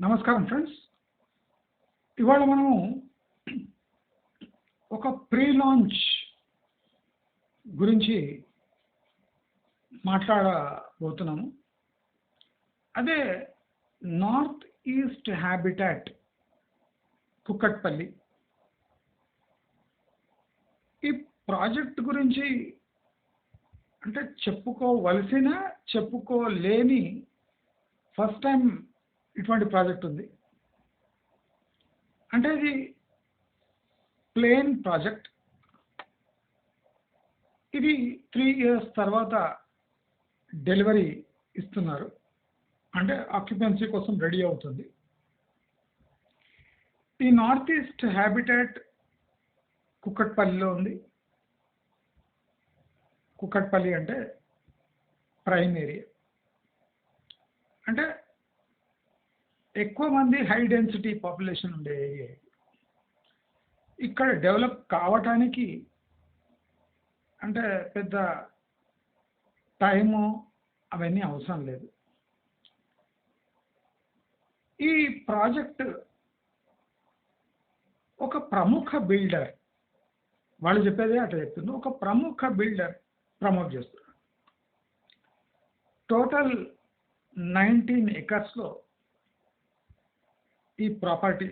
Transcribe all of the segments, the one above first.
నమస్కారం ఫ్రెండ్స్. ఇవాళ మనము ఒక ప్రీ లాంచ్ గురించి మాట్లాడబోతున్నాము. అదే నార్త్ ఈస్ట్ హ్యాబిటాట్ కుక్కట్పల్లి. ఈ ప్రాజెక్ట్ గురించి అంటే చెప్పుకోలేని ఫస్ట్ టైం ఇటువంటి ప్రాజెక్ట్ ఉంది. అంటే ఇది ప్లేన్ ప్రాజెక్ట్. ఇది 3 years తర్వాత డెలివరీ ఇస్తున్నారు. అంటే ఆక్యుపెన్సీ కోసం రెడీ అవుతుంది. ఈ నార్త్ ఈస్ట్ హ్యాబిటాట్ కుక్కట్పల్లిలో ఉంది. కుక్కట్పల్లి అంటే ప్రైమ్ ఏరియా, అంటే ఎక్కువ మంది హై డెన్సిటీ పాపులేషన్ ఉండే ఏరియా. ఇక్కడ డెవలప్ కావటానికి అంటే పెద్ద టైము అవన్నీ అవసరం లేదు. ఈ ప్రాజెక్ట్ ఒక ప్రముఖ బిల్డర్, వాళ్ళు చెప్పేదే అట్లా చెప్తుంది, ఒక ప్రముఖ బిల్డర్ ప్రమోట్ చేస్తున్నారు. టోటల్ 19 acres ఈ ప్రాపర్టీ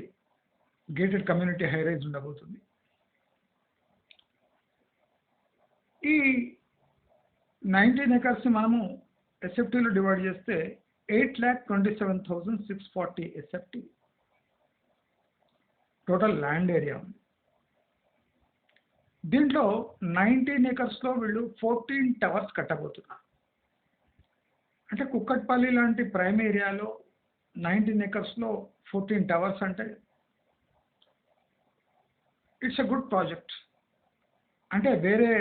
గేటెడ్ కమ్యూనిటీ హైరైజ్ ఉండబోతుంది. ఈ 19 acres మనము ఎస్ఎఫ్టీలో డివైడ్ చేస్తే 8,27,640 ఎస్ఎఫ్టీ టోటల్ ల్యాండ్ ఏరియా ఉంది. దీంట్లో 19 acres వీళ్ళు 14 towers కట్టబోతున్నారు. అంటే కుక్కట్పల్లి లాంటి ప్రైమ్ ఏరియాలో 19 acres 14 towers అంటే ఇట్స్ ఎ గుడ్ ప్రాజెక్ట్. అంటే వేరే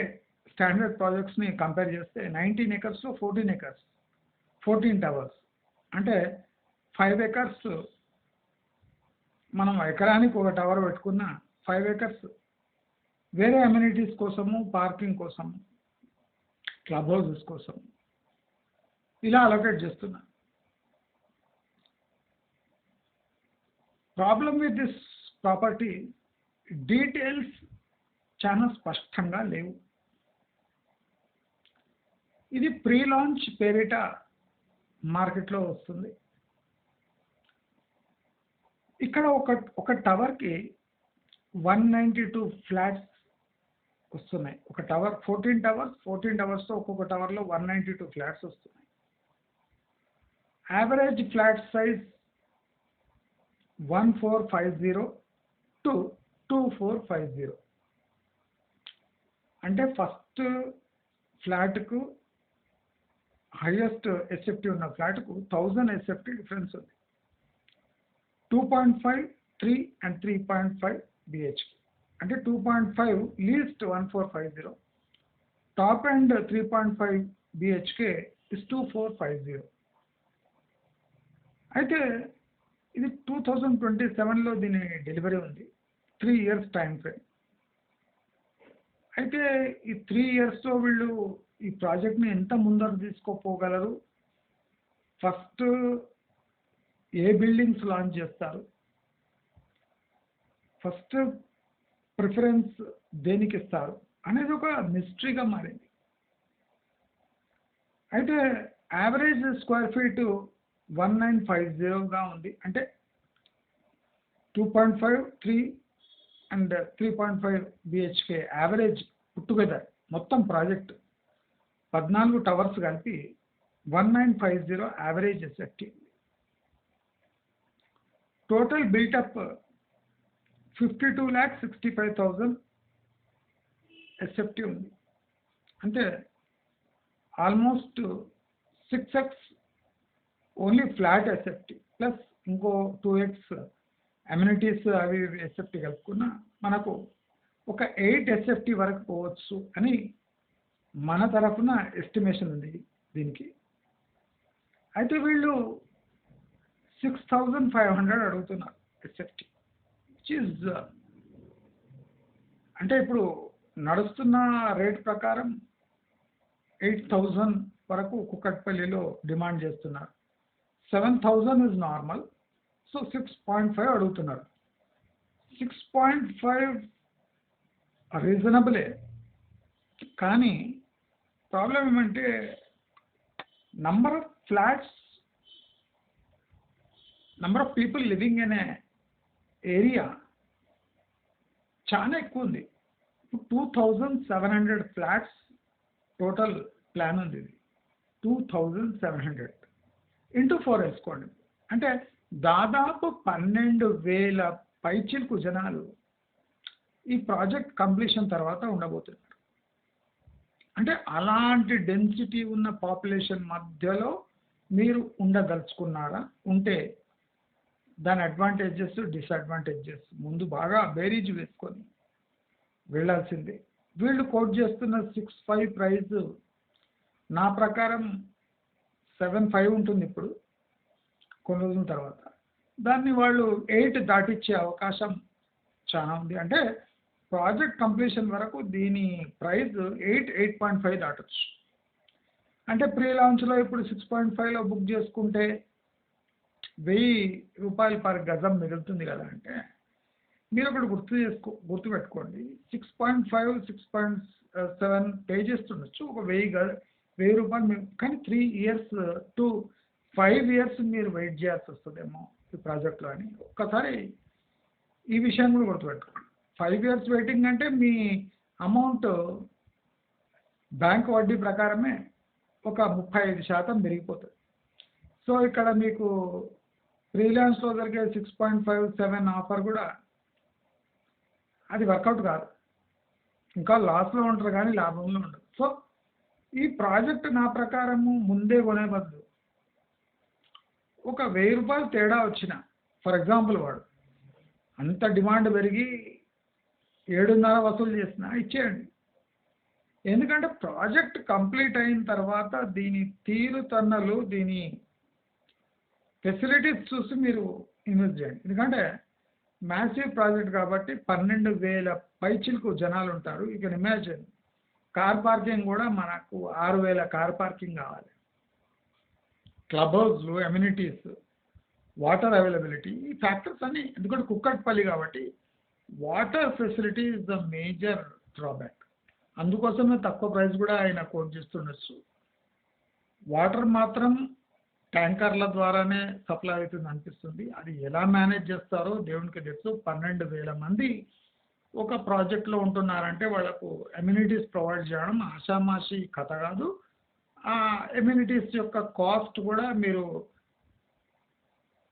స్టాండర్డ్ ప్రాజెక్ట్స్ని కంపేర్ చేస్తే 19 acres 14 acres 14 towers అంటే 5 acres మనం ఎకరానికి ఒక టవర్ పెట్టుకున్న 5 acres వేరే అమ్యూనిటీస్ కోసము, పార్కింగ్ కోసము, క్లబ్ హౌసెస్ కోసం ఇలా అలొకేట్ చేస్తున్నా. Problem with this property, details చాలా స్పష్టంగా లేవు. ఇది ప్రీ లాంచ్ పేరిట మార్కెట్లో వస్తుంది. ఇక్కడ ఒక టవర్కి 192 ఫ్లాట్స్ వస్తున్నాయి. ఒక టవర్ 14 టవర్స్తో ఒక్కొక్క టవర్లో 192 ఫ్లాట్స్ వస్తున్నాయి. Average flat size 1450 to 2450. అంటే ఫస్ట్ ఫ్లాట్కు హైయెస్ట్ ఎస్ఎఫ్టీ ఉన్న ఫ్లాట్కు 1000 ఎస్ఎఫ్టీ డిఫరెన్స్ ఉంది. 2.5, 3 and 3.5 BHK. అంటే 2.5 least 1450, top and 3.5 BHK is 2450. అయితే ఇది 2027లో దీని డెలివరీ ఉంది. 3 years టైం ఫ్రేమ్. అయితే ఈ 3 yearsలో వీళ్ళు ఈ ప్రాజెక్ట్ని ఎంత ముందరకు తీసుకోపోగలరు, ఫస్ట్ ఏ బిల్డింగ్స్ లాంచ్ చేస్తారు, ఫస్ట్ ప్రిఫరెన్స్ దేనికి ఇస్తారు అనేది ఒక మిస్టరీగా మారింది. అయితే యావరేజ్ స్క్వేర్ ఫీట్ 1950గా ఉంది. అంటే 2.5, 3 and 3.5 BHK యావరేజ్ టుగెదర్ మొత్తం ప్రాజెక్ట్ 14 టవర్స్ కలిపి 1950 average SFT. Total built-up 52,65,000 SFT ఉంది. అంటే almost 6x only flat SFT plus ఇంకో 2x అమ్యూనిటీస్ అవి ఎస్ఎఫ్టీ కలుపుకున్న మనకు ఒక 8 ఎస్ఎఫ్టీ వరకు పోవచ్చు అని మన తరఫున ఎస్టిమేషన్ ఉంది దీనికి. అయితే వీళ్ళు 6,500 అడుగుతున్నారు ఎస్ఎఫ్టీ, విచ్ ఈజ్ అంటే ఇప్పుడు నడుస్తున్న రేట్ ప్రకారం 8,000 వరకు కుక్కట్పల్లిలో డిమాండ్ చేస్తున్నారు. 7,000 is normal. సో 6.5 అడుగుతున్నారు. 6.5 రీజనబులే, కానీ ప్రాబ్లం ఏమంటే number of flats, number of people living in a area చాలా ఎక్కువ ఉంది. 2700 ఫ్లాట్స్ టోటల్ ప్లాన్ ఉంది. ఇది 2700 ఇంటూ 4 వేసుకోండి. అంటే దాదాపు 12,000 పైచిలకు జనాలు ఈ ప్రాజెక్ట్ కంప్లీషన్ తర్వాత ఉండబోతున్నారు. అంటే అలాంటి డెన్సిటీ ఉన్న పాపులేషన్ మధ్యలో మీరు ఉండదలుచుకున్నారా? ఉంటే దాని అడ్వాంటేజెస్, డిసడ్వాంటేజెస్ ముందు బాగా బేరీజ్ వేసుకొని వెళ్ళాల్సిందే. వీళ్ళు కోట్ చేస్తున్న 6.5 ప్రైస్ నా ప్రకారం 7.5 ఉంటుంది ఇప్పుడు కొన్ని రోజుల తర్వాత. దాన్ని వాళ్ళు 8 దాటిచ్చే అవకాశం చాలా ఉంది. అంటే ప్రాజెక్ట్ కంప్లీషన్ వరకు దీని ప్రైస్ 8.5 దాటొచ్చు. అంటే ప్రీ లాంచ్లో ఇప్పుడు 6.5లో బుక్ చేసుకుంటే ₹1000 పర్ గజం మిగులుతుంది కదా. అంటే మీరు ఒకటి గుర్తుపెట్టుకోండి, 6.5, 6.7 పే చేస్తుండొచ్చు, ఒక ₹1000 కానీ 3 years to 5 years మీరు వెయిట్ చేయాల్సి వస్తుందేమో ఈ ప్రాజెక్ట్లో అని ఒక్కసారి ఈ విషయాన్ని కూడా గుర్తుపెట్టుకోండి. 5 years వెయిటింగ్ అంటే మీ అమౌంట్ బ్యాంక్ వడ్డీ ప్రకారమే ఒక 35% పెరిగిపోతుంది. సో ఇక్కడ మీకు ఫ్రీలాన్స్లో దొరికే 6.57 ఆఫర్ కూడా అది వర్కౌట్ కాదు, ఇంకా లాస్లో ఉంటారు కానీ లాభంలో ఉండదు. సో ఈ ప్రాజెక్ట్ నా ప్రకారము ముందే కొనే బదులు ఒక ₹1000 తేడా వచ్చిన, ఫర్ ఎగ్జాంపుల్ వాడు అంత డిమాండ్ పెరిగి 7.5 వసూలు చేసినా ఇచ్చేయండి. ఎందుకంటే ప్రాజెక్ట్ కంప్లీట్ అయిన తర్వాత దీని తీరుతన్నులు, దీని ఫెసిలిటీస్ చూసి మీరు ఇన్వెస్ట్ చేయండి. ఎందుకంటే మ్యాసివ్ ప్రాజెక్ట్ కాబట్టి 12,000 పైచిలకు జనాలు ఉంటారు. You can imagine car parking కూడా మనకు 6,000 కార్ పార్కింగ్ కావాలి. క్లబ్ హౌస్లు, ఎమ్యూనిటీస్, వాటర్ అవైలబిలిటీ, ఈ ఫ్యాక్టర్స్ అన్ని, ఎందుకంటే కుక్కట్పల్లి కాబట్టి water facility is the major drawback. అందుకోసమే తక్కువ ప్రైస్ కూడా ఆయన కోట్ చేస్తుండొచ్చు. వాటర్ మాత్రం ట్యాంకర్ల ద్వారానే సప్లై అవుతుంది అనిపిస్తుంది. అది ఎలా మేనేజ్ చేస్తారో దేవునికి తెలుసు. 12,000 మంది ఒక ప్రాజెక్ట్లో ఉంటున్నారంటే వాళ్ళకు ఎమ్యూనిటీస్ ప్రొవైడ్ చేయడం ఆషామాషి కథ కాదు. ఆ ఎమ్యూనిటీస్ యొక్క కాస్ట్ కూడా మీరు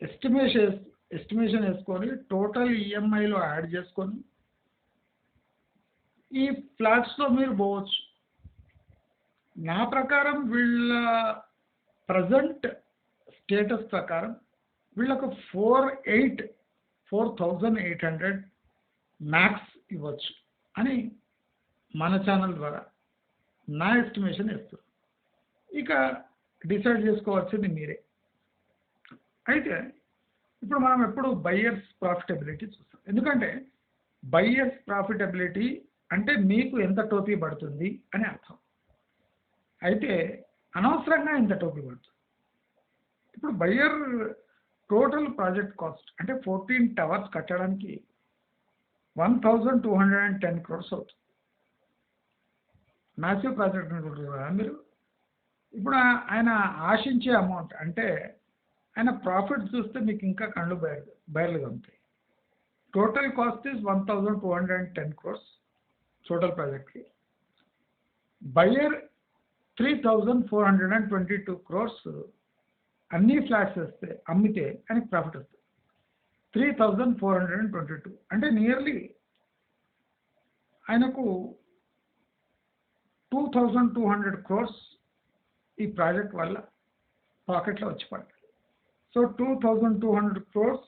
ఎస్టిమేషన్ వేసుకొని టోటల్ ఈఎంఐలో యాడ్ చేసుకొని ఈ ఫ్లాట్స్లో మీరు పోవచ్చు. నా ప్రకారం వీళ్ళ ప్రజెంట్ స్టేటస్ ప్రకారం వీళ్ళకు 4,800 మ్యాక్స్ ఇవ్వచ్చు అని మన ఛానల్ ద్వారా నా ఎస్టిమేషన్ ఇస్తారు. ఇక డిసైడ్ చేసుకోవాల్సింది మీరే. అయితే ఇప్పుడు మనం ఎప్పుడు బయ్యర్స్ ప్రాఫిటబిలిటీ చూస్తాం. ఎందుకంటే బయ్యర్స్ ప్రాఫిటబిలిటీ అంటే మీకు ఎంత టోపీ పడుతుంది అని అర్థం. అయితే అనవసరంగా ఎంత టోపీ పడుతుంది. ఇప్పుడు బయ్యర్ టోటల్ ప్రాజెక్ట్ కాస్ట్ అంటే 14 టవర్స్ కట్టడానికి 1,210 crores అవుతుంది. మ్యాసివ్ ప్రాజెక్ట్ అనుకుంటున్నారు కదా మీరు. ఇప్పుడు ఆయన ఆశించే అమౌంట్ అంటే ఆయన ప్రాఫిట్ చూస్తే మీకు ఇంకా కళ్ళు బయర్లుగా ఉంటాయి. Total cost is 1,210 crores total ప్రాజెక్ట్కి. బయ్యర్ 3,422 crores అన్ని ఫ్లాట్స్ వస్తే అమ్మితే ఆయనకి ప్రాఫిట్ వస్తుంది 3,422. అంటే నియర్లీ ఆయనకు 2,200 crores ఈ ప్రాజెక్ట్ వల్ల పాకెట్లో వచ్చి పడ్డాయి. So 2,200 crores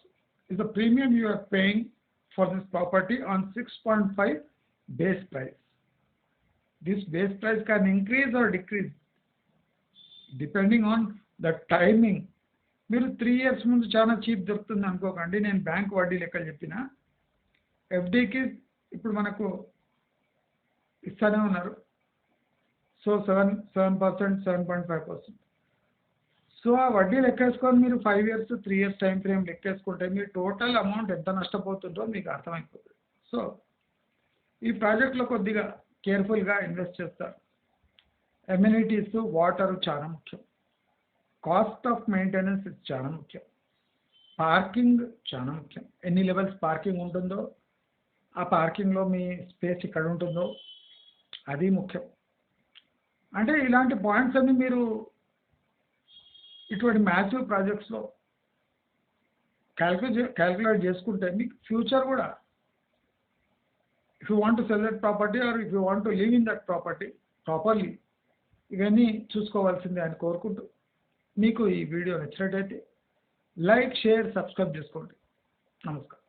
is the premium you are paying for this property on 6.5 base price. This base price can increase or decrease depending on the timing. మీరు 3 years ముందు చాలా చీప్ దొరుకుతుంది అనుకోకండి. నేను బ్యాంక్ వడ్డీ లెక్కలు చెప్పిన ఎఫ్డీకి ఇప్పుడు మనకు ఇస్తూనే ఉన్నారు. సో 7%, 7.5%. సో ఆ వడ్డీ లెక్కేసుకొని మీరు 5 ఇయర్స్ 3 ఇయర్స్ టైం ఫ్రేమ్ లెక్కేసుకుంటే మీ టోటల్ అమౌంట్ ఎంత నష్టపోతుందో మీకు అర్థమైపోతుంది. సో ఈ ప్రాజెక్ట్లో కొద్దిగా కేర్ఫుల్గా ఇన్వెస్ట్ చేస్తారు. ఎమ్యూనిటీస్ వాటర్ చాలా ముఖ్యం. కాస్ట్ ఆఫ్ మెయింటెనెన్స్ చాలా ముఖ్యం. పార్కింగ్ చాలా ముఖ్యం. ఎన్ని లెవెల్స్ పార్కింగ్ ఉంటుందో, ఆ పార్కింగ్లో మీ స్పేస్ ఇక్కడ ఉంటుందో అది ముఖ్యం. అంటే ఇలాంటి పాయింట్స్ అన్ని మీరు ఇటువంటి మ్యాసివ్ ప్రాజెక్ట్స్లో క్యాల్కులేట్ చేసుకుంటే మీకు ఫ్యూచర్ కూడా, if you want to cell that property or if you want to live in that property properly, ఇవన్నీ చూసుకోవాల్సిందే అని కోరుకుంటూ, మీకు ఈ వీడియో నచ్చినట్టయితే లైక్, షేర్, సబ్స్క్రైబ్ చేసుకోండి. నమస్కారం.